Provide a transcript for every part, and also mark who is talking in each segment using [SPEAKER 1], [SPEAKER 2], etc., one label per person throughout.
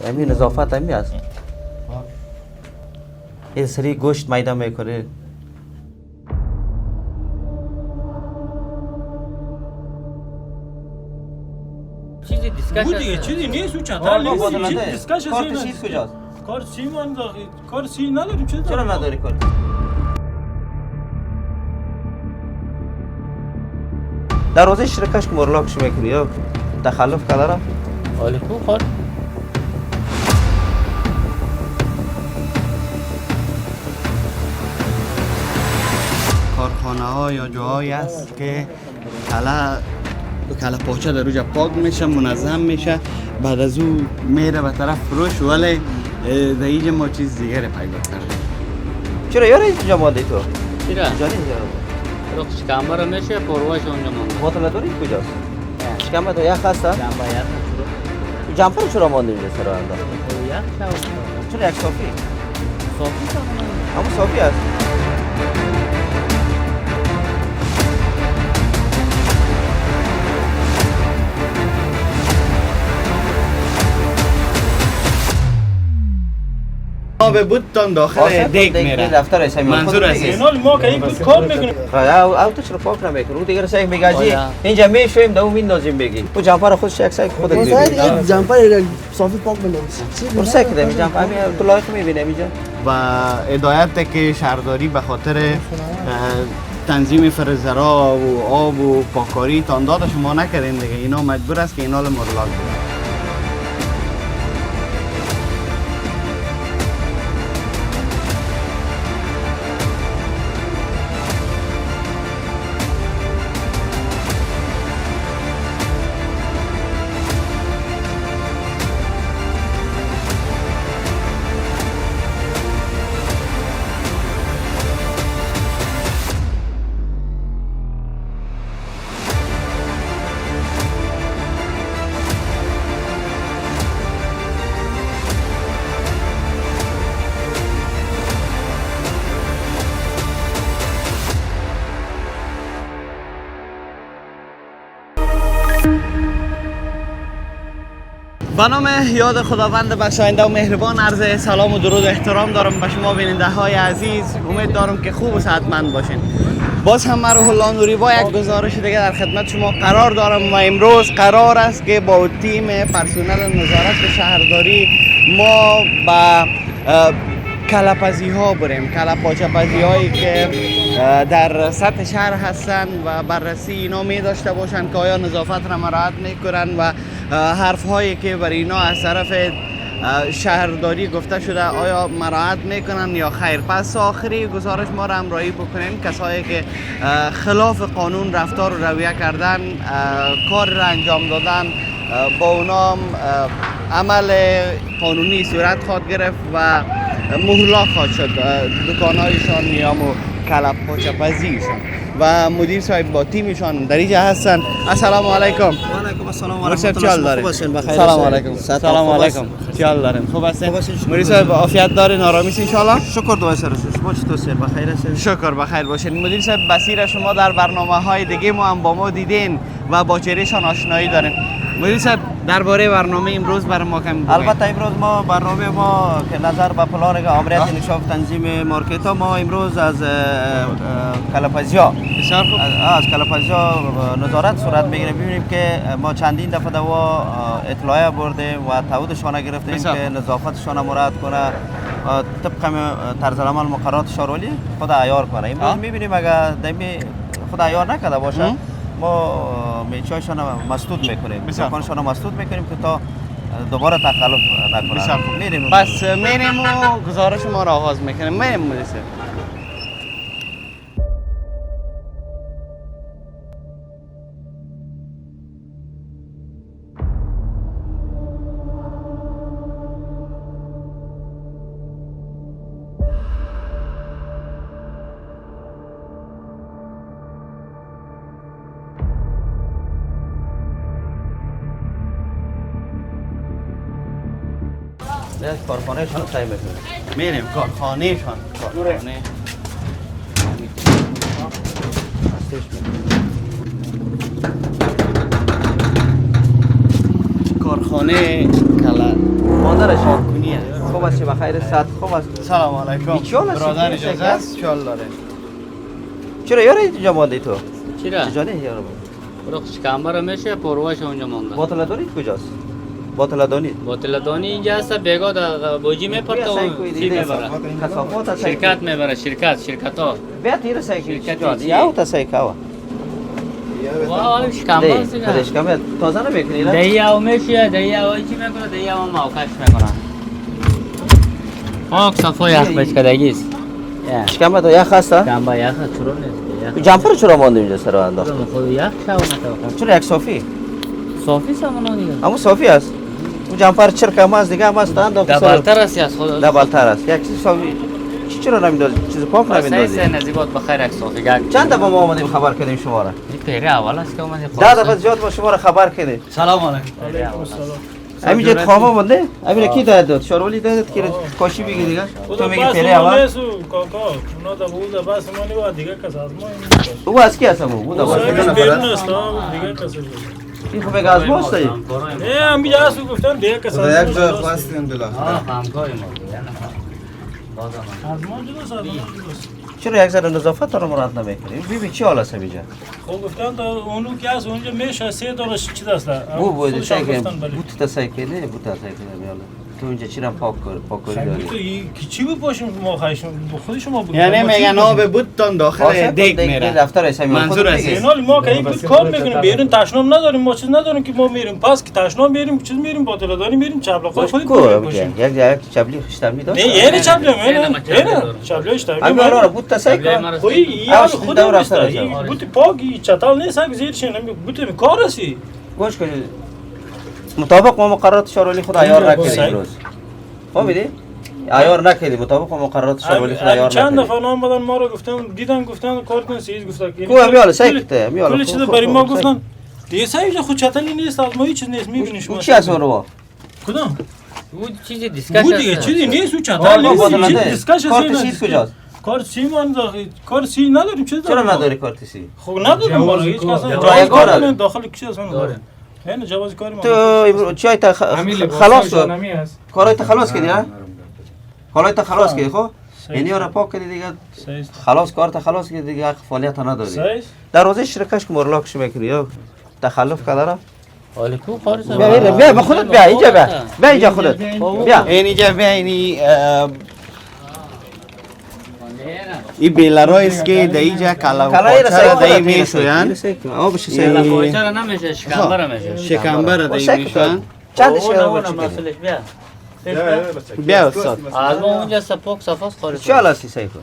[SPEAKER 1] همین نظافت همی است. این سری گوشت میده میکنه.
[SPEAKER 2] چیزی دیسکشن
[SPEAKER 3] بود دیگه چیزی نیست. او چطور نیست. دیسکشن
[SPEAKER 1] کارت چیز کجاست؟
[SPEAKER 3] کار سی من کار سی نداریم.
[SPEAKER 1] چرا نداری کارت؟ در روزه شرکش که مرلاکش میکنی یا تخلف کدارم؟
[SPEAKER 2] حالی خوب کار
[SPEAKER 4] کارخانه ها یا جاهایی است که کله پاچه در اوجا پاک میشه، منظم میشه، بعد از او میره به طرف فروش، ولی در اینجا ما چیز دیگری پیدا کردیم.
[SPEAKER 1] چرا یاره اینجا مانده تو؟
[SPEAKER 2] چرا؟
[SPEAKER 1] جانی اینجا
[SPEAKER 2] رو شکمبر رو میشه پرواش اونجا مانده
[SPEAKER 1] باطل داری کجاست؟ شکمبر تو یخ هسته؟
[SPEAKER 2] شکمبر یخ
[SPEAKER 1] جمپر چرا مانده اینجا سر انداخت؟
[SPEAKER 2] یخ شو
[SPEAKER 1] چرا یک صافی؟
[SPEAKER 2] صافی کنم
[SPEAKER 1] همون صافی است.
[SPEAKER 4] آب بودتان داخل دیگ میره.
[SPEAKER 1] دفتر است
[SPEAKER 4] منظور است.
[SPEAKER 3] اینال ما که این بود کار میکنیم.
[SPEAKER 1] او تو چرا پاک نمیکنی؟ او دیگه سعی میگاجی اینجا میشویم دو میندازیم بگی. او جمپر خودش یک سعی خودت
[SPEAKER 5] ببین.
[SPEAKER 1] ببین.
[SPEAKER 5] جمپر صافی پاک بندازی.
[SPEAKER 1] اون سعی کردم جمپر همین تو لایق میبینه اینجا.
[SPEAKER 4] و هدایت که شهرداری به خاطر تنظیم فرزرا و آب و پاکاری تانداد شما نکردین دیگه. اینا مجبور است که اینا رو مرلاک کنن. به نام یاد خداوند بخشاینده و مهربان عرض سلام و درود و احترام دارم به شما بیننده های عزیز. امید دارم که خوب و صحتمند باشین. باز هم من روح الله نوری با یک گزارش دیگه در خدمت شما قرار دارم و امروز قرار است که با تیم پرسنل نظارت شهرداری ما به کلپزی ها بریم. کلپاچه پزی هایی که در سطح شهر هستند و بررسی اینا می داشته باشند که آیا نظافت را مراعات میکنن و حرف هایی که بر اینا از طرف شهرداری گفته شده آیا مراعات میکنن یا خیر. پس آخری گزارش ما را همراهی بکنین. کسایی که خلاف قانون رفتار و رویه کردن، کار را انجام دادن، با اونام عمل قانونی صورت خواهد گرفت و مهلک خواهد شد دکانهایشان یا کلپاچه پزیشان. و مدیر صاحب با تیمشان در اینجا هستن. السلام علیکم.
[SPEAKER 1] و علیکم السلام و رحمت الله. خوب هستین؟ بخیر.
[SPEAKER 4] سلام علیکم. سلام علیکم. چیال دارین؟ خوب هستین؟ مدیر صاحب عافیت دارین؟ آرامی ان شاء الله؟
[SPEAKER 1] شکر دعای سر شما چطور سر بخیر هستین؟
[SPEAKER 4] شکر بخیر باشین. مدیر صاحب بصیر شما در برنامه‌های دیگه ما هم با ما دیدین و با چهرهشان آشنایی دارین. مدیر صاحب درباره برنامه امروز برای ما کم بگید.
[SPEAKER 1] البته امروز ما برنامه ما که نظر به پلان امریت انکشاف تنظیم مارکت ها ما امروز از کلپزیا
[SPEAKER 4] بسیار خوب
[SPEAKER 1] از کلپزیا نظارت صورت میگیره. ببینیم که ما چندین دفعه دوا اطلاعیه بردیم و تعهدشان گرفتیم که نظافتشان مراعات کنه طبق طرز عمل مقررات شورولی خود عیار کنه. امروز میبینیم اگر دمی خود عیار نکرده باشه ما میچایشان مسدود میکنیم، دکانشان مسدود میکنیم که تا دوباره تخلف نکنه. میریم
[SPEAKER 4] بس میریم و گزارش ما را آغاز میکنیم. میریم مدیر صاحب.
[SPEAKER 1] کارخانه شان سعی میکنیم.
[SPEAKER 4] میریم کارخانه شان. کارخانه کلا
[SPEAKER 1] مادرش
[SPEAKER 4] پاکونیه.
[SPEAKER 1] خوب است بخیر صحت خوب است.
[SPEAKER 4] سلام علیکم.
[SPEAKER 1] بیچاره است.
[SPEAKER 4] برادر اجازه است شال داره.
[SPEAKER 1] چرا یاره اینجا ماندی تو؟
[SPEAKER 2] چرا؟
[SPEAKER 1] کجا نه یاره؟
[SPEAKER 2] برو شکمبر میشه پرواش اونجا مونده.
[SPEAKER 1] باطلدانی کجاست؟ باطلدانی.
[SPEAKER 2] باطلدانی اینجا هست بگا در بوجی میپرته و چی میبره.
[SPEAKER 1] کثافات
[SPEAKER 2] شرکت میبره شرکت ها.
[SPEAKER 1] بیا تیر سایکل
[SPEAKER 2] شرکت
[SPEAKER 1] جان
[SPEAKER 2] چی؟
[SPEAKER 1] یا تا سایکل
[SPEAKER 2] واه شکمبر
[SPEAKER 1] دی
[SPEAKER 2] سیگا.
[SPEAKER 1] خودش کم تازه نمیکنی نه؟
[SPEAKER 2] دیا و میشه دیا و چی میکنه دیا و موقعش میکنه. پاک صفا یخ بشکدگیست.
[SPEAKER 1] شکم تو یخ هست؟
[SPEAKER 2] شکمبر یخ چرا نیست؟
[SPEAKER 1] جمپر چرا مانده اینجا سر انداخت؟
[SPEAKER 2] خود یخ شاونه تو.
[SPEAKER 1] چرا یک صافی؟
[SPEAKER 2] صافی سامانه دیگه.
[SPEAKER 1] اما صافی است. اون جمپر چرکم است دیگه هم است انداخت.
[SPEAKER 2] دبالتر است از خود.
[SPEAKER 1] دبالتر است. یک چیز صافی چرا نمیدازی؟ چیز پاک نمیدازی؟
[SPEAKER 2] سه نزیبات بخیر یک صافی گرد.
[SPEAKER 1] چند دفعه ما آمدیم خبر کردیم شما را؟
[SPEAKER 2] این پیره اول است که اومدی
[SPEAKER 1] 10 دفعه زیاد ما شما را خبر کردیم.
[SPEAKER 4] سلام علیکم.
[SPEAKER 1] همین جد خواهم آمده؟ همین کی داد؟ شارولی داد که کاشی بگی دیگه. تو میگی پیره اول.
[SPEAKER 3] کاکا اونا دا بود بس ما دیگه کس از ما
[SPEAKER 1] او از کی هستم او؟
[SPEAKER 3] بیرون است دیگه کس
[SPEAKER 1] این خب یک از ماست ای.
[SPEAKER 3] نه همینجا هست گفتن دیگه کس از
[SPEAKER 6] یک جای خواستیم بالاخره
[SPEAKER 2] همکاری ما
[SPEAKER 3] از ما جدا ساده
[SPEAKER 1] چرا یک ذره نظافت رو مراد نمیکنی؟ ببین چی حال است اینجا؟
[SPEAKER 3] خب گفتن تا اونو که از اونجا میشه 3 دلار چی دست
[SPEAKER 1] بو بود سایکل بوت تا سایکل نه بوت تا سایکل میاله تو اینجا چیرم پاک داری
[SPEAKER 3] تو کی چی بپاشیم ما خایشون خود شما بود
[SPEAKER 4] یعنی میگن آب بودتون داخل دیگ میره.
[SPEAKER 1] دفتر است
[SPEAKER 4] منظور است.
[SPEAKER 3] اینال ما که بود کار میکنیم بیرون تشنام نداریم ما چیز نداریم که ما میریم پس که تشنام میریم چیز میریم باطلدانی میریم چبلا خود
[SPEAKER 1] کو
[SPEAKER 3] میپاشیم
[SPEAKER 1] یک چبلی خشتمی داشت
[SPEAKER 3] نه یعنی چبلا نه چبلا اشتباه
[SPEAKER 1] همین رو بوت تا سایکل
[SPEAKER 3] خب یا خود بود پاکی چتال نیست که زیرش بود کار هستی
[SPEAKER 1] گوش کنید مطابق ما مقررات شورولی خود عیار نکردیم امروز فهمیدی عیار نکردیم مطابق ما مقررات شورولی خود عیار
[SPEAKER 3] چند
[SPEAKER 1] نکردیم
[SPEAKER 3] دفعه نام بدن ما رو گفتن کار کن سیز گفتن
[SPEAKER 1] کو امیال سایکل امیال
[SPEAKER 3] کلی چیز برای ما گفتن دیگه سایه خود چتالی نیست از ما هیچ چیز نیست میبینی شما
[SPEAKER 1] چی از اون رو
[SPEAKER 3] کدام
[SPEAKER 2] بود چیزی دیسکشن
[SPEAKER 3] بود دیگه چیزی نیست او چتالی نیست دیسکشن
[SPEAKER 1] کارت سیز کجاست
[SPEAKER 3] کارت سی من کار سی نداریم چیز
[SPEAKER 1] چرا نداری کارت سی
[SPEAKER 3] خب نداریم ما هیچ کس
[SPEAKER 1] جای کار
[SPEAKER 3] داخل کی اصلا داریم نه جواز کاری ما
[SPEAKER 1] تو چای تا خلاص کارای تا خلاص کردی ها کارای تا خلاص کردی خب یعنی را پاک کردی دیگه خلاص کار تا خلاص کردی دیگه حق فعالیت نداری دروازه شرکتش مرلاکش میکنی یا تخلف کرداره
[SPEAKER 2] ولی کو خارج
[SPEAKER 1] بیا با خودت بیا اینجا بیا اینجا خودت بیا
[SPEAKER 4] اینجا بیا اینی این بیلرای است که در اینجا کلای را دایی میشوین
[SPEAKER 1] آبش
[SPEAKER 2] سیلا
[SPEAKER 1] سیل
[SPEAKER 2] کوچه نمیشه شکمبر میشه
[SPEAKER 4] شکمبر را دایی میشوین
[SPEAKER 1] چندش
[SPEAKER 2] مسئولش بیا
[SPEAKER 4] بیا استاد
[SPEAKER 2] از ما اونجا سپاک صفاست خارج
[SPEAKER 1] چه حال هستی سیکو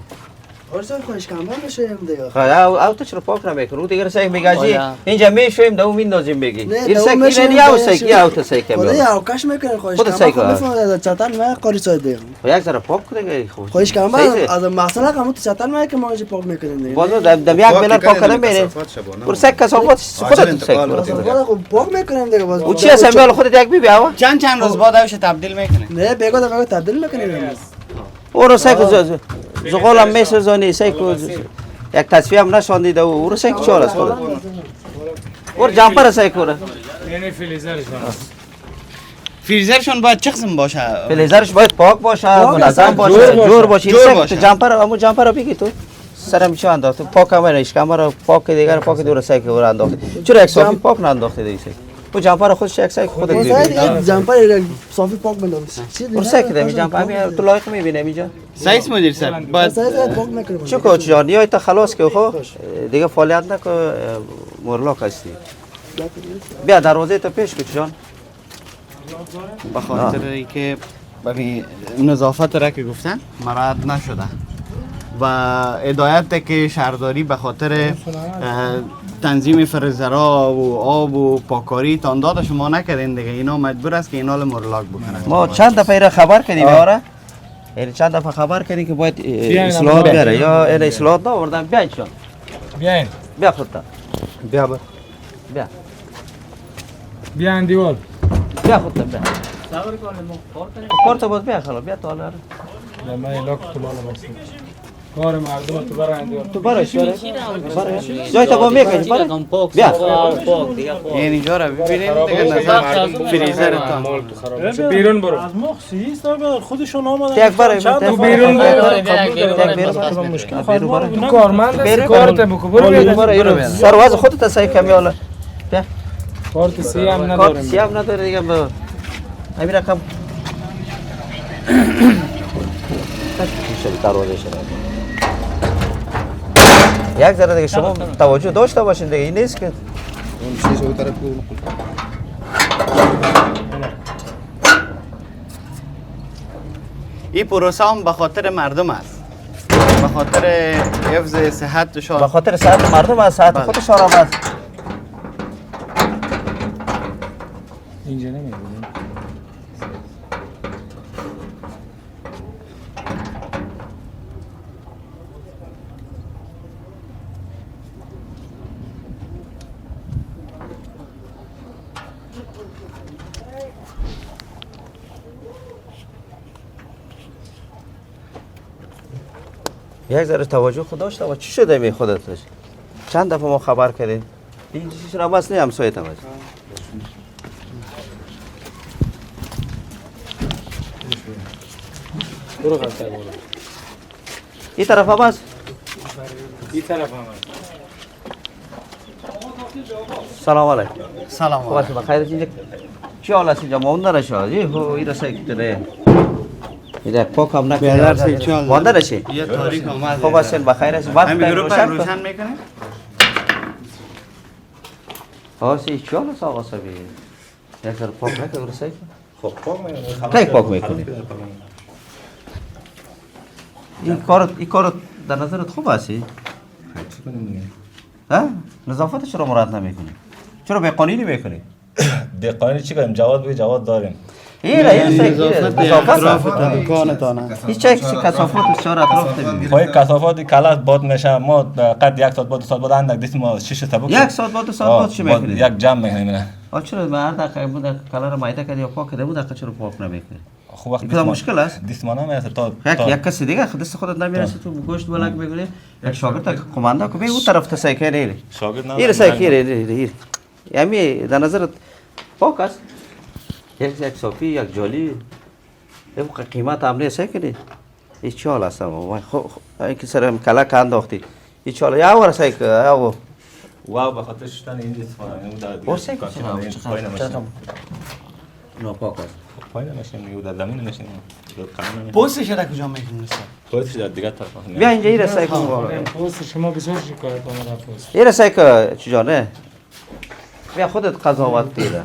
[SPEAKER 5] آرسال خواهش کمبر میشه دیگه
[SPEAKER 1] خب او تو چرا پاک نمیکنی او دیگه سیک میگاجی اینجا میشویم دو میندازیم بگی
[SPEAKER 5] نه،
[SPEAKER 1] این
[SPEAKER 5] دو
[SPEAKER 1] سیک
[SPEAKER 5] میشویم،
[SPEAKER 1] این یا
[SPEAKER 5] دو
[SPEAKER 1] سیک
[SPEAKER 5] میشویم.
[SPEAKER 1] یا تو سیک
[SPEAKER 5] خدا
[SPEAKER 1] میاد
[SPEAKER 5] یا اوکاش میکنه خواهش
[SPEAKER 1] خود سایکل
[SPEAKER 5] کمبر
[SPEAKER 1] هست.
[SPEAKER 5] میفهمه چتان ما کاری ساده دیگه
[SPEAKER 1] یک ذره پاک کنه خوب
[SPEAKER 5] خواهش کمبر از مسئله که تو چتان ما که ما اینجا پاک میکنیم دیگه
[SPEAKER 1] باز دم یک بیلر پاک کردن میره پر سیک کثافات خودت سیک
[SPEAKER 5] خدا خب پاک میکنیم دیگه باز
[SPEAKER 1] او چی هست امیال خودت یک بی بیا
[SPEAKER 4] چند روز بعد اوش تبدیل میکنه
[SPEAKER 5] نه بگو تبدیل میکنیم
[SPEAKER 1] او رو سیک زغالم میسوزانی سیک یک تصفیه هم نشاندید او رو سیک چهار است خودت اور جمپر سیک کنه
[SPEAKER 4] فریزرشون باید چه قسم باشه
[SPEAKER 1] فلیزرش باید پاک باشه منظم باشه جور باشه
[SPEAKER 4] جور باشه.
[SPEAKER 1] جمپر همون جمپر رو بگی تو سرم چه انداخت پاک هم نیست کمر رو پاک دیگر پاک دور سایک رو انداخت چرا یک صافی پاک نانداخته دیگه او جمپر خودش یک سایک خودت بگی
[SPEAKER 5] جمپر صافی پاک بندازی
[SPEAKER 1] اور سایک دمی جمپر همین تو لایق میبینه اینجا
[SPEAKER 4] سایس مدیر صاحب باید
[SPEAKER 5] سایز پاک میکنیم
[SPEAKER 1] چه کوچ جان یا تا خلاص که خو دیگه فعالیت نکو مرلاک هستی بیا دروازه تو پیش کوچ جان
[SPEAKER 4] به خاطر اینکه ببین نظافت را که گفتن مراد نشده و هدایت که شهرداری به خاطر تنظیم فریزرها و آب و پاکاری تان داد شما نکردین دیگه اینا مجبور است که اینا رو مرلاک بکنن
[SPEAKER 1] ما چند دفعه را خبر کردیم آره یعنی چند دفعه خبر کردیم که باید اصلاحات بیاره یا این اصلاحات نآوردن بیا چون
[SPEAKER 3] بیاین
[SPEAKER 1] بیا خودت
[SPEAKER 6] بیا بر
[SPEAKER 1] بیا
[SPEAKER 3] بیاین دیوال
[SPEAKER 1] بیا خودت بیا
[SPEAKER 2] صبر کن ما کار کنیم
[SPEAKER 1] کارت بود بیا خلاص بیا تو حالا
[SPEAKER 3] من لاک تو مال کار مردم تو برای
[SPEAKER 1] تو برش برش جای تا با میکنی برش بیا
[SPEAKER 4] اینجا رو ببینید دیگه نظر فریزر تا
[SPEAKER 3] بیرون برو از مخصی است خودشون آمدن
[SPEAKER 1] یک برای
[SPEAKER 3] تو
[SPEAKER 1] بیرون
[SPEAKER 3] مشکل تو کارمند کارت بکو برو
[SPEAKER 1] سرواز خودت سعی کمی حالا بیا
[SPEAKER 3] کارت سی هم
[SPEAKER 1] کارت
[SPEAKER 3] ندارم
[SPEAKER 1] سیام نداره دیگه با همین رقم دروازه شده یک ذره دیگه شما توجه داشته باشین دیگه این نیست که
[SPEAKER 6] اون چیز اون طرف کو
[SPEAKER 4] این پروسه هم به خاطر مردم است، به خاطر حفظ صحتشان،
[SPEAKER 1] به خاطر صحت مردم از صحت خودشان هم است.
[SPEAKER 3] اینجا نمیبینیم
[SPEAKER 1] یک ذره توجه خود داشته باش. چی شده می خودت؟ چند دفعه ما خبر کردیم این چیز را بس نیم سویت هم
[SPEAKER 3] برو غلطه برو
[SPEAKER 1] این طرف هم هست؟
[SPEAKER 3] این طرف هم
[SPEAKER 1] سلام علیکم.
[SPEAKER 4] سلام
[SPEAKER 1] خوب است بخیر اینجا چی حال است اینجا مانده نشد این رسای کتره این پاک هم
[SPEAKER 4] بیادر سی
[SPEAKER 1] نکنه
[SPEAKER 4] چال
[SPEAKER 1] مانده نشی
[SPEAKER 4] یه تاریخ آمد
[SPEAKER 1] خوب است بخیر است وقت
[SPEAKER 4] همین گروه
[SPEAKER 1] روشن
[SPEAKER 4] روشن
[SPEAKER 1] کن
[SPEAKER 4] میکنه
[SPEAKER 1] سی چی حال است آقا صاحبی یک ذره پاک نکنه رسای کن
[SPEAKER 6] خب پاک میکنه
[SPEAKER 1] کی پاک میکنی این کار در نظرت خوب هستی؟ ها؟ نظافت چرا مراد نمیکنی؟ چرا به قانونی میکنی؟
[SPEAKER 7] به قانون چی کنیم؟ جواد بگی جواد داریم.
[SPEAKER 4] اطراف دکانتانه
[SPEAKER 1] هیچ چه کثافات بسیار اطراف تبینی
[SPEAKER 7] پای کثافات کلاس باد میشه ما قد یک ساعت بعد 2 ساعت بعد اندک دست ما شش تا
[SPEAKER 1] یک ساعت بعد 2 ساعت بعد چی میکنی؟
[SPEAKER 7] یک جمع میکنیم.
[SPEAKER 1] چرا به هر دقیقه بود کلر مایده کردی یا پاک کرده بود دقیقه چرا پاک نمیکنی؟
[SPEAKER 7] خوب وقت
[SPEAKER 1] این مشکل است.
[SPEAKER 7] دست ما نمیرسه تا
[SPEAKER 1] یک کسی دیگه دست خودت نمیرسه تو گوشت بلک میکنی یک شاگرد کماندا که به اون طرف تسایکه نیری
[SPEAKER 7] شاگرد نه
[SPEAKER 1] این سایکه نیری یعنی در نظرت پاک است یک صافی یک جالی این قیمت هم نیست کنی این چی حال است خب این که سرم کلک انداختی این چی حال یا ور سایکه یا
[SPEAKER 7] واو به خاطر شدن این دست ما
[SPEAKER 1] ورسه نه پاک است
[SPEAKER 7] پایین نشیم میگه در زمین نشیم
[SPEAKER 4] پوستش را کجا میکنید
[SPEAKER 7] پوستش در دیگه طرف
[SPEAKER 1] بیا اینجا این رسای کن
[SPEAKER 3] پوست شما بسیار شکایت آمده پوست
[SPEAKER 1] این رسای که چجا نه بیا خودت قضاوت دیده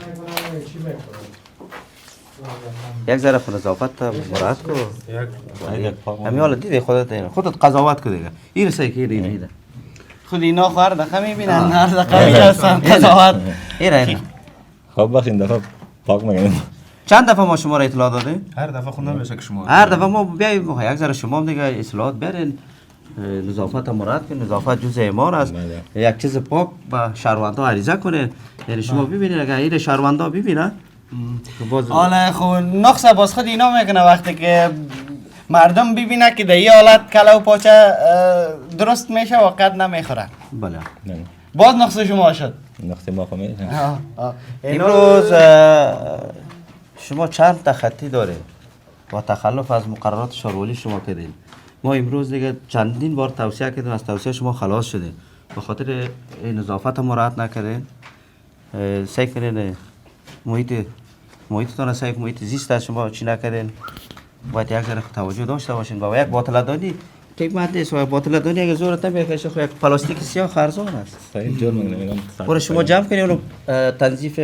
[SPEAKER 1] یک ذره خود نظافت مراد کو همین حالا دیدی خودت قضاوت کو دیگه این رسای که اینه
[SPEAKER 4] خود اینا خواهر دقیقه میبینن هر دقیقه میرسن قضاوت
[SPEAKER 1] اینه
[SPEAKER 7] خب بخش این دفعه پاک میگیم
[SPEAKER 1] چند دفعه ما شما را اطلاع دادیم؟
[SPEAKER 6] هر دفعه خود نمیشه که شما
[SPEAKER 1] هر دفعه ما بیاییم یک ذره شما دیگه اصلاحات برین نظافت مراد که نظافت جزء ایمان است یک چیز پاک با شهروندها عریضه کنه یعنی شما ببینید اگر این شهروندها ببینن
[SPEAKER 4] حالا خب نقص باز خود اینا میکنه وقتی که مردم ببینه که در این حالت کلا و پاچه درست میشه وقت نمیخوره
[SPEAKER 1] بله
[SPEAKER 4] باز نقص شما شد
[SPEAKER 7] نقص ما فهمیدید
[SPEAKER 1] امروز شما چند تخطی داره با تخلف از مقررات شورولی شما کردین ما امروز دیگه چندین بار توصیه کردیم از توصیه شما خلاص شدیم به خاطر نظافت مراعات نکردین سعی کردین محیطتان سعی محیط زیست از شما چی نکردین باید یک ذره توجه داشته باشین با یک باطل دانی قیمت نیست و باطل دانی اگه زورت نمیکشه خب یک پلاستیک سیاه خرزان است
[SPEAKER 7] صحیح جور میگم
[SPEAKER 1] برای شما جمع کنی اونو تنظیف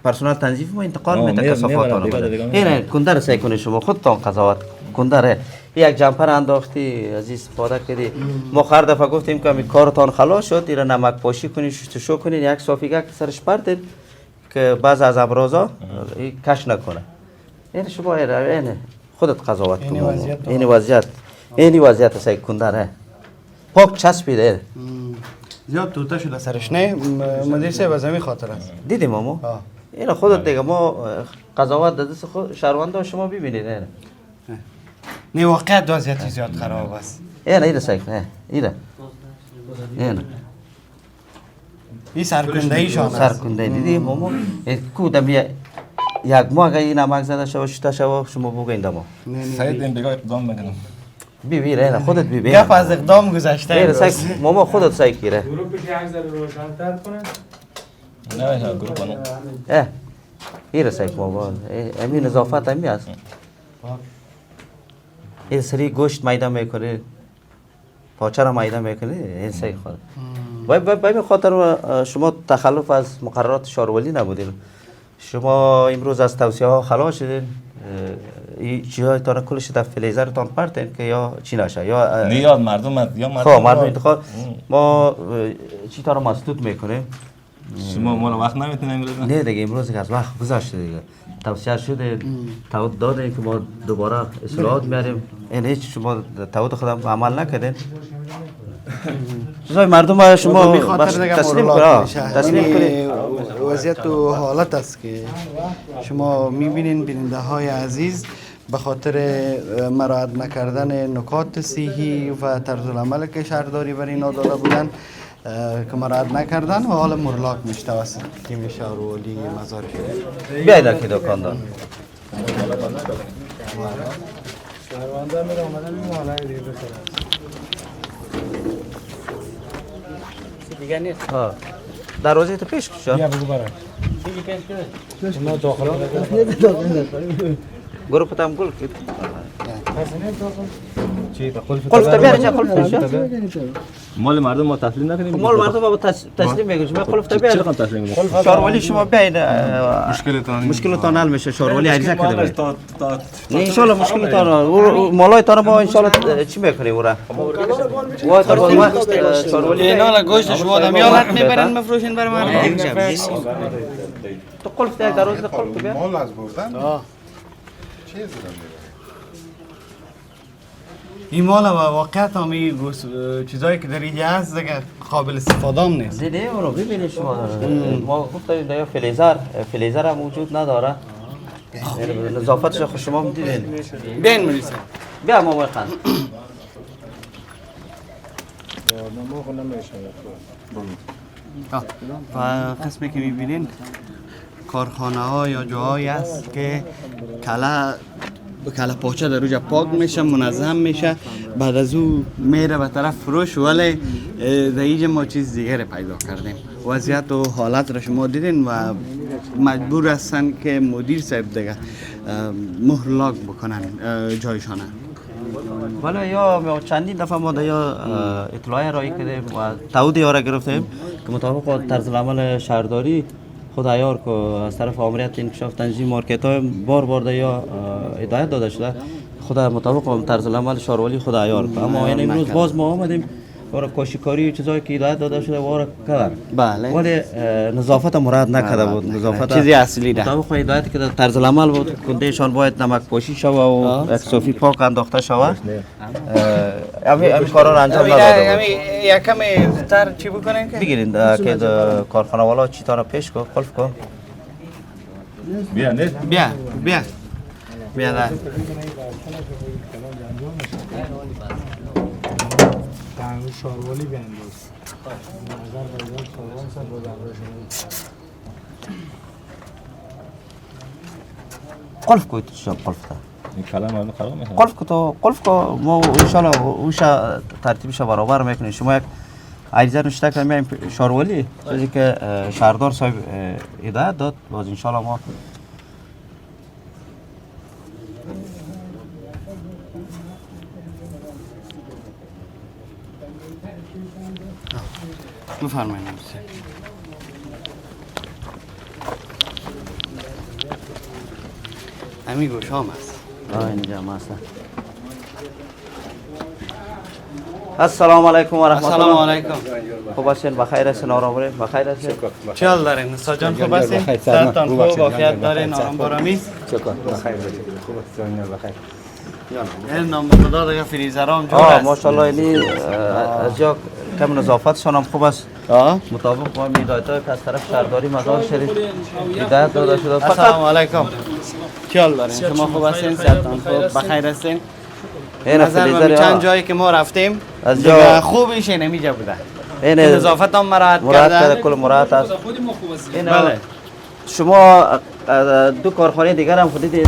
[SPEAKER 1] پرسنل تنظیف ما انتقال میده کثافات رو اینه کندر سعی کنی شما خودتان قضاوت کندره یک جمپر انداختی از استفاده کردی ما هر دفعه گفتیم که کارتان خلاص شد اینا نمک پاشی کنی شستشو کنی یک صافیگه سرش پرتین که بعض از ابرازا کش نکنه این شما اینه خودت قضاوت کنی این وضعیت سعی کندره پاک چسبیده
[SPEAKER 4] زیاد توته شده سرش نه مدیر صاحب از همین خاطر است
[SPEAKER 1] دیدیم ما اینو خودت دیگه ما قضاوت دست خود شهرونده شما ببینید نه
[SPEAKER 4] نه واقعیت وضعیت زیاد خراب است.
[SPEAKER 1] ایره سایکل ایره
[SPEAKER 4] این سرکنده‌ایشان است.
[SPEAKER 1] سرکنده دیدی ماما کودم یک ماه اگه این نمک زده شو شتا شو شما بگوین دما
[SPEAKER 7] سعید این بگاه اقدام میکنم.
[SPEAKER 1] بی ایره خودت بی
[SPEAKER 4] گپ از اقدام گذشته.
[SPEAKER 1] ایره سایک ماما خودت سایک ایره
[SPEAKER 3] گروپش یک ذره روشن‌تر کنه.
[SPEAKER 7] نه گروپ
[SPEAKER 1] اه ایره سایک ماما امی نظافت امی است این سری گوشت میده میکنه پاچه را میده میکنه این سایک خورد باید خاطر شما تخلف از مقررات شارولی نبودین شما امروز از توصیه ها خلاص شدین این چیزهای تان کلش در فلیزرتان پرتین که یا چی نشه یا
[SPEAKER 7] نیاد مردم یا
[SPEAKER 1] خب مردم انتخاب ما چی تا رو مسدود میکنیم
[SPEAKER 7] شما مال وقت نمیتونیم امروز
[SPEAKER 1] نه دیگه امروز که از وقت گذشته دیگه توصیه شده تعهد دادیم که ما دوباره اصلاحات میاریم این هیچ شما تعهد خودم عمل نکردین چیزای مردم شما تسلیم کنید
[SPEAKER 4] وضعیت و حالت است که شما میبینین بیننده های عزیز به خاطر مراعات نکردن نکات صحی و طرز العمل که شهرداری بر اینا داده بودن که مراعات نکردن و حالا مرلاک میشه توسط تیم شهرولی مزار شده.
[SPEAKER 1] بیاید در که دکاندار
[SPEAKER 3] شهرونده میره آمدن این حاله دیگه بخورن.
[SPEAKER 2] دیگه نیست.
[SPEAKER 1] دروازه تو پیش کشا
[SPEAKER 3] بیا بگو برای.
[SPEAKER 2] چیزی پیش کنه؟
[SPEAKER 3] اونا داخل
[SPEAKER 1] گروه پتام گل کد
[SPEAKER 3] چی تا قلف
[SPEAKER 1] قلف تبیار چه قلف پیش
[SPEAKER 7] مال مردم ما تسلیم نکنیم.
[SPEAKER 1] مال مردم با تسلیم میگه شما قلف
[SPEAKER 7] چرا
[SPEAKER 1] تبیار
[SPEAKER 7] تسلیم میکنیم؟
[SPEAKER 1] شارولی شما بیاین
[SPEAKER 6] مشکلتان
[SPEAKER 1] حل میشه شارولی عریضه کرده
[SPEAKER 7] مالش
[SPEAKER 1] بود
[SPEAKER 7] تا
[SPEAKER 1] نه ان شاء الله مشکلتان مالای تان ما ان شاء الله چی میکنیم اورا وای تا شارولی
[SPEAKER 4] اینا گوشت شما دم یادت میبرن مفروشین بر مردم.
[SPEAKER 1] تو قلف یک دروازه قلف بیار
[SPEAKER 6] مال از بردن؟ چه زدن
[SPEAKER 4] این مال و واقعیت همی چیزایی که در اینجا هست دیگه قابل استفاده هم نیست.
[SPEAKER 1] دیدی اونو ببینید شما ما گفتیم در فلیزر هم وجود نداره نظافتش خود شما هم دیدین
[SPEAKER 4] بیاین مریسه
[SPEAKER 1] بیا ما قند
[SPEAKER 4] و قسمی که میبینین کارخانه ها یا جاهایی هست که کله پاچه در اوجا پاک میشه منظم میشه بعد از او میره به طرف فروش ولی در اینجا ما چیز دیگه پیدا کردیم وضعیت و حالت را شما دیدین و مجبور هستن که مدیر صاحب دیگه مهر بکنن جایشانه
[SPEAKER 1] ولی یا چندین دفعه ما یا اطلاعی رایی کردیم و تعهد را گرفتیم که مطابق طرز العمل شهرداری خود عیار که از طرف آمریت انکشاف تنظیم مارکت های بار یا هدایت داده شده خود مطابق طرز العمل شهرولی خود عیار که اما این امروز باز ما آمدیم وارا کاشیکاری و چیزایی که هدایت داده شده وارا کردن
[SPEAKER 4] بله
[SPEAKER 1] ولی نظافت مراد نکرده بود نظافت
[SPEAKER 4] چیزی اصلی ده
[SPEAKER 1] مطابق هدایتی که طرز العمل بود کندهشان باید نمک پاشی شوه و یک صوفی پاک انداخته شوه همین کارا رو انجام نداده بود
[SPEAKER 4] یکم زودتر چی بکنین که
[SPEAKER 1] بگیرین که کارخانه والا چی تا پیش کن قلف کن
[SPEAKER 7] بیا نه
[SPEAKER 4] بیا ده
[SPEAKER 3] تنگو شاروالی بینداز نظر بایدار شاروان سر با دعوه شما
[SPEAKER 1] قلف کوی تو شب قلف تا
[SPEAKER 7] این کلام مردم خراب میکنه.
[SPEAKER 1] قلف کو تو قلف کو ما ان شاء الله اوشا ترتیبش برابر میکنیم شما یک عریضه نوشته که میایم شارولی چیزی که شهردار صاحب هدایت داد باز ان شاء الله ما
[SPEAKER 4] بفرمایید همین گوشام است
[SPEAKER 1] اینجا ماسه السلام علیکم و رحمت الله
[SPEAKER 4] السلام علیکم
[SPEAKER 1] خوب هستین بخیر هستین آرام برین بخیر هستین
[SPEAKER 4] چه حال دارین ساجان خوب هستین سرتان خوب عافیت دارین آرام بارامی این نام خدا دیگه فریزرام جور است
[SPEAKER 1] ماشاءالله اینی از جا کم نظافتشان هم خوب است مطابق ما هدایت‌های که از طرف شهرداری مزار شریف هدایت داده شده
[SPEAKER 4] السلام علیکم چه حال دارین شما خوب هستین سرتان خوب بخیر هستین
[SPEAKER 1] این
[SPEAKER 4] نظر
[SPEAKER 1] فریزر
[SPEAKER 4] چند جایی که ما رفتیم
[SPEAKER 1] از
[SPEAKER 4] دیگه
[SPEAKER 1] جا
[SPEAKER 4] خوبیش نمیجا بوده
[SPEAKER 1] این
[SPEAKER 4] که نظافت هم مراعات
[SPEAKER 1] مراد کرده
[SPEAKER 4] کرده
[SPEAKER 1] کل مراد است این
[SPEAKER 4] بله
[SPEAKER 1] شما دو کارخانه دیگر هم خودید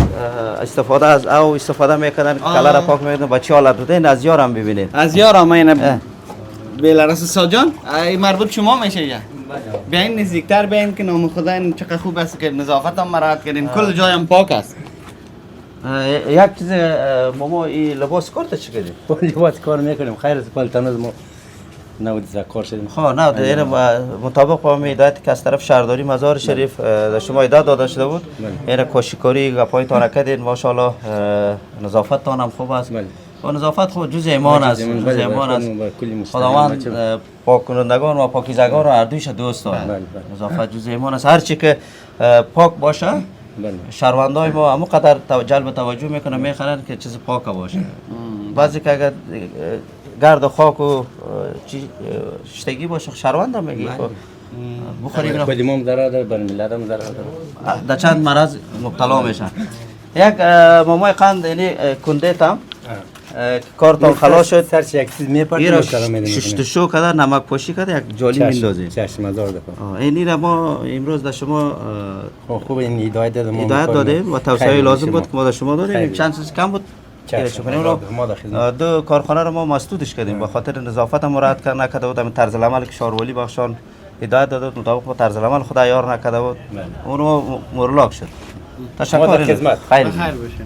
[SPEAKER 1] استفاده از او استفاده میکنن کلا را پاک میکنن بچه حالت بوده این از یار هم ببینید
[SPEAKER 4] از یارم اینه بیلرس ساجان این مربوط شما میشه یا بیاین نزدیکتر بیاین که نام خدا این چقدر خوب است که نظافت هم مراعات کردین کل جای هم پاک است
[SPEAKER 1] یک چیز ماما این لباس کارت چی کردی؟
[SPEAKER 8] لباس کار میکنیم خیر از پالتان از ما نود کار شدیم
[SPEAKER 1] خب نه این مطابق با هدایتی که از طرف شهرداری مزار شریف در شما هدایت داده شده بود این کوشیکاری گپای تان کردین ماشاءالله نظافت تان هم خوب است و نظافت خود جز ایمان است جز ایمان است خداوند پاک کنندگان و پاکیزگان را هر دویش دوست دارد نظافت جز ایمان است هر چی که پاک باشه شهروندای ما همون قدر جلب توجه میکنه میخرن که چیز پاک باشه بعضی که اگر گرد و خاک و شتگی باشه شهروند هم میگی بخوریم
[SPEAKER 8] خودی ما ضرر بر ملت هم ضرر
[SPEAKER 1] در چند مرض مبتلا میشن یک مامای قند یعنی کنده تام کارتون خلاص شد
[SPEAKER 8] سرش یک چیز میپرد
[SPEAKER 1] این را شستشو کده نمک پاشی کده یک جالی میندازی
[SPEAKER 8] چشم هزار دفعه
[SPEAKER 1] اینی را ما امروز در شما
[SPEAKER 8] خوب این هدایت داده ما
[SPEAKER 1] هدایت دادیم و توصیه لازم بود که ما در شما دادیم چند چیز کم بود دو کارخانه رو ما مسدودش کردیم به خاطر نظافت هم مراعات نکرده بود همین طرز العمل که شارولی بخشان هدایت داده بود مطابق با طرز العمل خدا یار نکرده بود اون رو مرلاک شد تشکر خیلی
[SPEAKER 4] خیر باشه